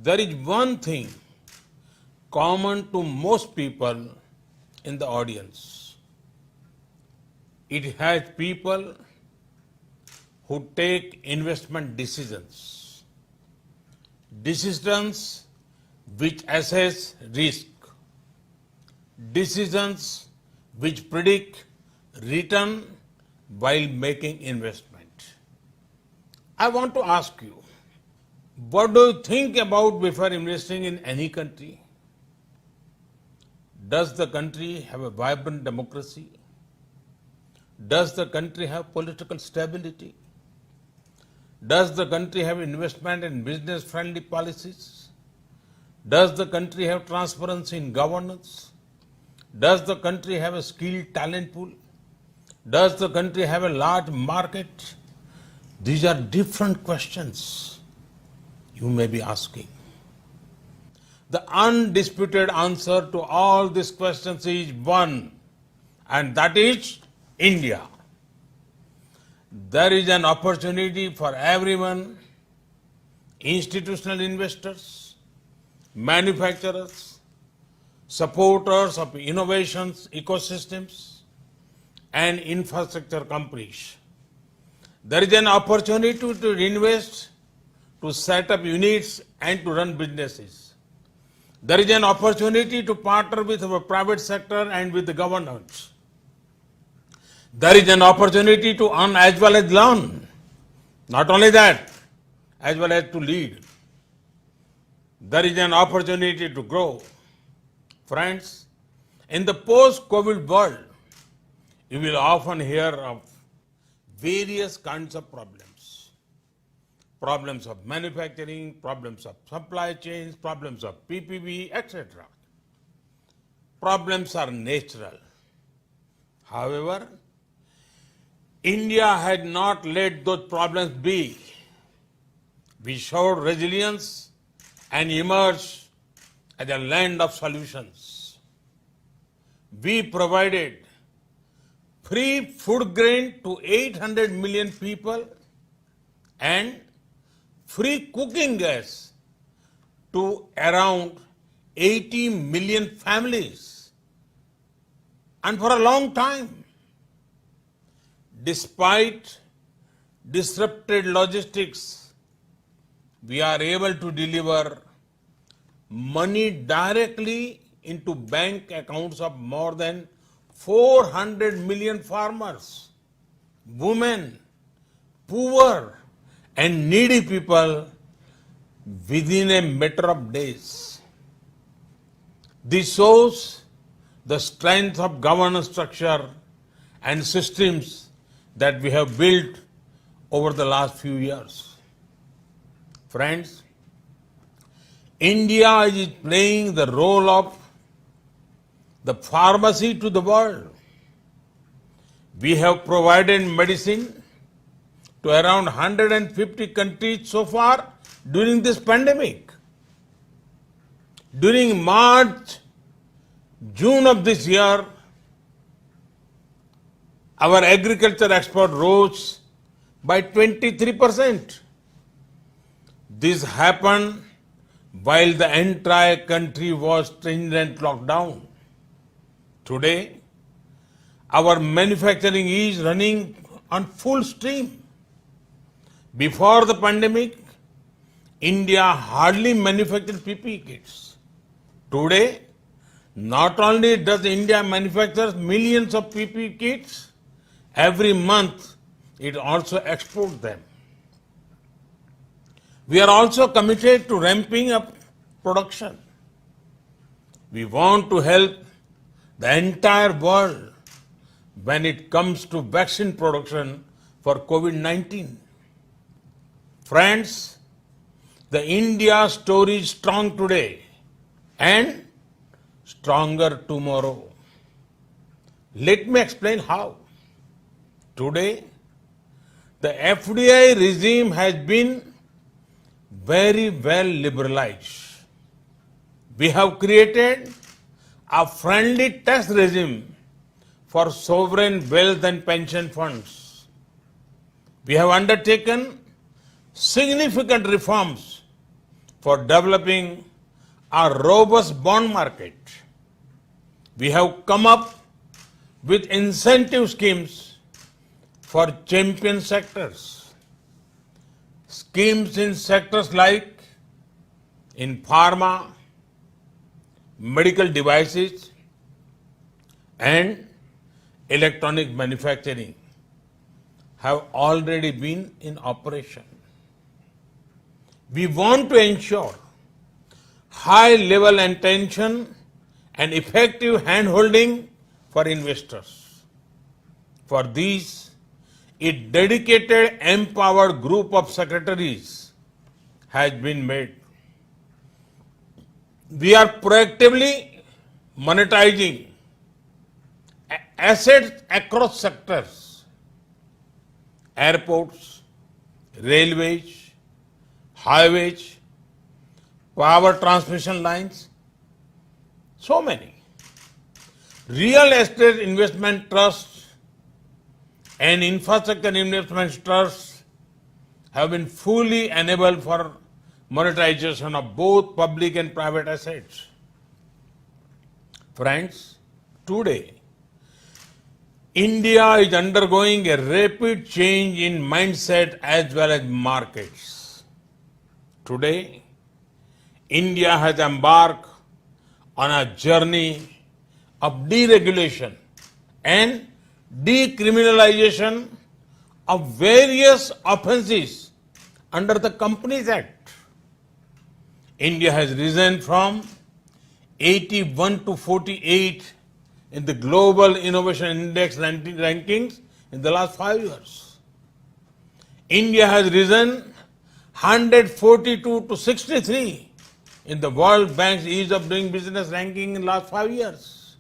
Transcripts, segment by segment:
There is one thing common to most people in the audience. It has people who take investment decisions. Decisions which assess risk. Decisions which predict return while making investment. I want to ask you, what do you think about before investing in any country? Does the country have a vibrant democracy? Does the country have political stability? Does the country have investment and business-friendly policies? Does the country have transparency in governance? Does the country have a skilled talent pool? Does the country have a large market? These are different questions you may be asking. The undisputed answer to all these questions is one, and that is India. There is an opportunity for everyone, institutional investors, manufacturers, supporters of innovations, ecosystems, and infrastructure companies. There is an opportunity to invest, to set up units and to run businesses. There is an opportunity to partner with our private sector and with the government. There is an opportunity to earn as well as learn. Not only that, as well as to lead. There is an opportunity to grow. Friends, in the post-COVID world, you will often hear of various kinds of problems. Problems of manufacturing, problems of supply chains, problems of PPP, etc. Problems are natural. However, India had not let those problems be. We showed resilience and emerged as a land of solutions. We provided free food grain to 800 million people and free cooking gas to around 80 million families. And for a long time, despite disrupted logistics, we are able to deliver money directly into bank accounts of more than 400 million farmers, women, poor and needy people within a matter of days. This shows the strength of governance structure and systems that we have built over the last few years. Friends, India is playing the role of the pharmacy to the world. We have provided medicine to around 150 countries so far during this pandemic. During March, June of this year, our agriculture export rose by 23%. This happened while the entire country was stringent lockdown. Today, our manufacturing is running on full stream. Before the pandemic, India hardly manufactured PPE kits. Today, not only does India manufacture millions of PPE kits, every month it also exports them. We are also committed to ramping up production. We want to help the entire world when it comes to vaccine production for COVID-19. Friends, the India story is strong today and stronger tomorrow. Let me explain how. Today, the FDI regime has been very well liberalized. We have created a friendly tax regime for sovereign wealth and pension funds. We have undertaken significant reforms for developing a robust bond market. We have come up with incentive schemes for champion sectors. Schemes in sectors like in pharma, medical devices, and electronic manufacturing have already been in operation. We want to ensure high level attention and effective handholding for investors. For these, a dedicated, empowered group of secretaries has been made. We are proactively monetizing assets across sectors: airports, railways, highways, power transmission lines, so many. Real estate investment trusts and infrastructure investment trusts have been fully enabled for monetization of both public and private assets. Friends, today, India is undergoing a rapid change in mindset as well as markets. Today, India has embarked on a journey of deregulation and decriminalization of various offences under the Companies Act. India has risen from 81 to 48 in the Global Innovation Index rankings in the last 5 years. India has risen 142 to 63 in the World Bank's Ease of Doing Business ranking in the last 5 years.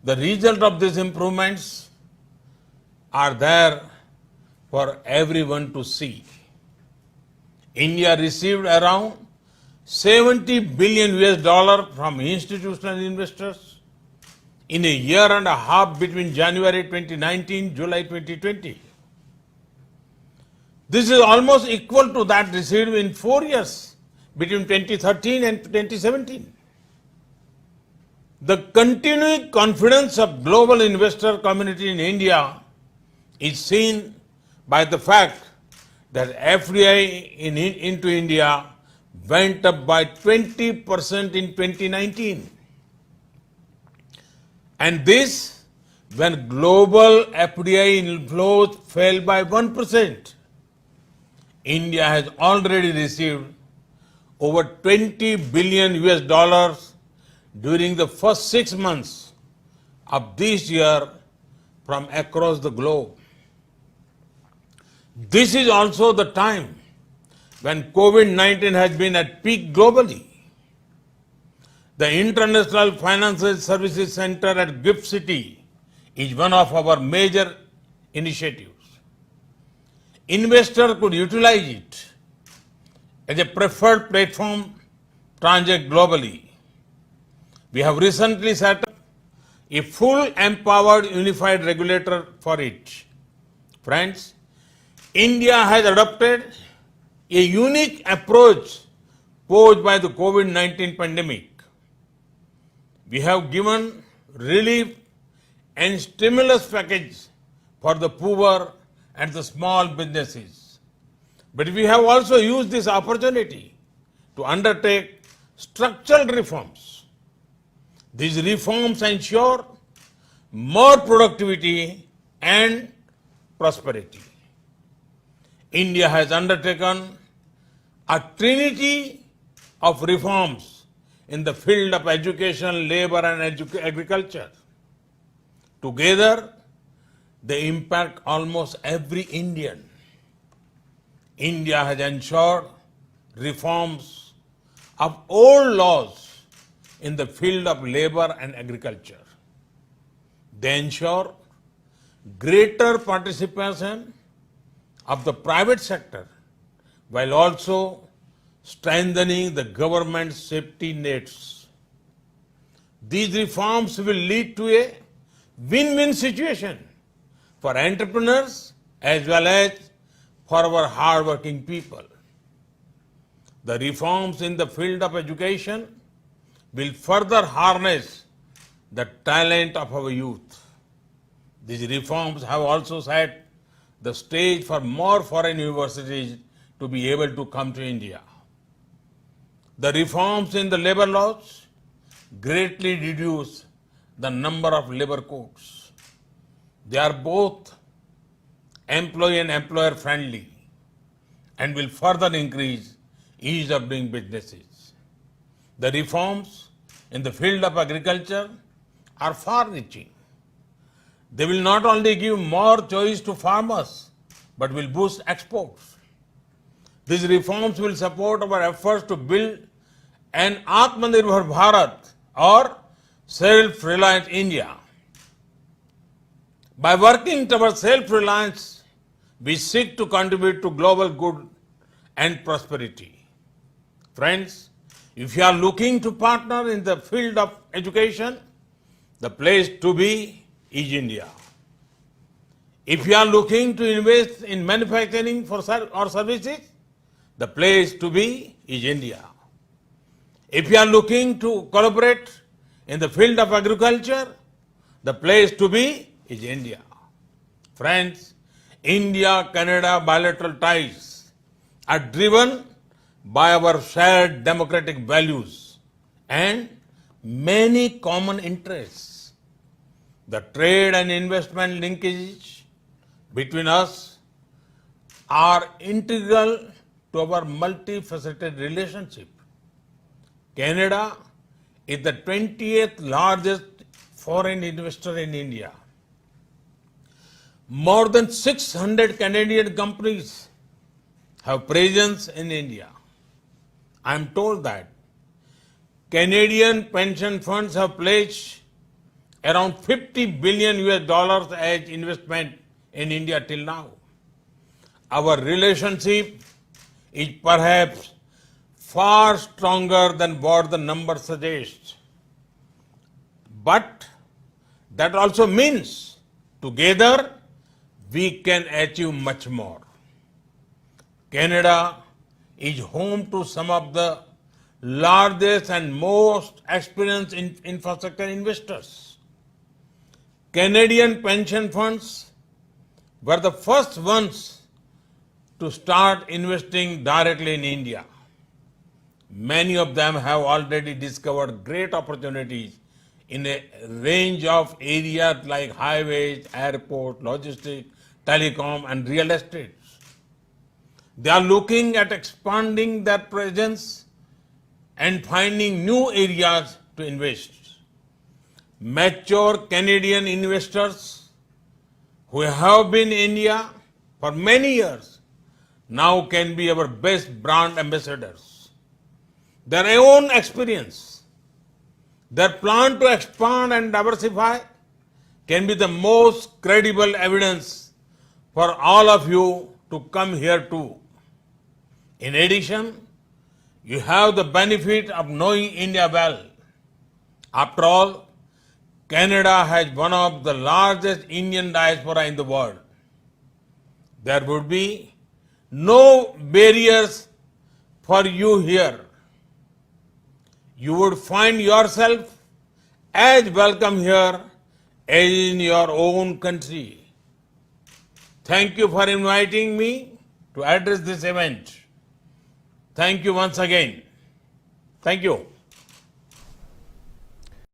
The result of these improvements are there for everyone to see. India received around 70 billion US from institutional investors in a year and a half between January 2019 July 2020. This is almost equal to that received in 4 years between 2013 and 2017. The continuing confidence of global investor community in India is seen by the fact that FDI into India went up by 20% in 2019. And this when global FDI inflows fell by 1%. India has already received over 20 billion US during the first 6 months of this year from across the globe. This is also the time when COVID-19 has been at peak globally. The International Financial Services Center at GIFT City is one of our major initiatives. Investors could utilize it as a preferred platform to transact globally. We have recently set up a full empowered unified regulator for it. Friends, India has adopted a unique approach posed by the COVID-19 pandemic. We have given relief and stimulus package for the poor and the small businesses. But we have also used this opportunity to undertake structural reforms. These reforms ensure more productivity and prosperity. India has undertaken a trinity of reforms in the field of education, labor, and agriculture. Together, they impact almost every Indian. India has ensured reforms of old laws in the field of labor and agriculture. They ensure greater participation of the private sector while also strengthening the government's safety nets. These reforms will lead to a win-win situation for entrepreneurs as well as for our hard-working people. The reforms in the field of education will further harness the talent of our youth. These reforms have also set the stage for more foreign universities to be able to come to India. The reforms in the labor laws greatly reduce the number of labor codes. They are both employee and employer friendly and will further increase ease of doing businesses. The reforms in the field of agriculture are far-reaching. They will not only give more choice to farmers, but will boost exports. These reforms will support our efforts to build an Atmanirbhar Bharat or self-reliant India. By working towards self-reliance, we seek to contribute to global good and prosperity. Friends, if you are looking to partner in the field of education, the place to be is India. If you are looking to invest in manufacturing or services, the place to be is India. If you are looking to collaborate in the field of agriculture, the place to be is India. Friends, India-Canada bilateral ties are driven by our shared democratic values and many common interests. The trade and investment linkages between us are integral to our multifaceted relationship. Canada is the 20th largest foreign investor in India. More than 600 Canadian companies have presence in India. I am told that Canadian pension funds have pledged around 50 billion US dollars as investment in India till now. Our relationship is perhaps far stronger than what the number suggests. But that also means together we can achieve much more. Canada is home to some of the largest and most experienced infrastructure investors. Canadian pension funds were the first ones to start investing directly in India. Many of them have already discovered great opportunities in a range of areas like highways, airport, logistics, telecom, and real estate. They are looking at expanding their presence and finding new areas to invest. Mature Canadian investors who have been in India for many years now can be our best brand ambassadors. Their own experience, their plan to expand and diversify can be the most credible evidence for all of you to come here too. In addition, you have the benefit of knowing India well. After all, Canada has one of the largest Indian diaspora in the world. There would be no barriers for you here. You would find yourself as welcome here as in your own country. Thank you for inviting me to address this event. Thank you once again. Thank you.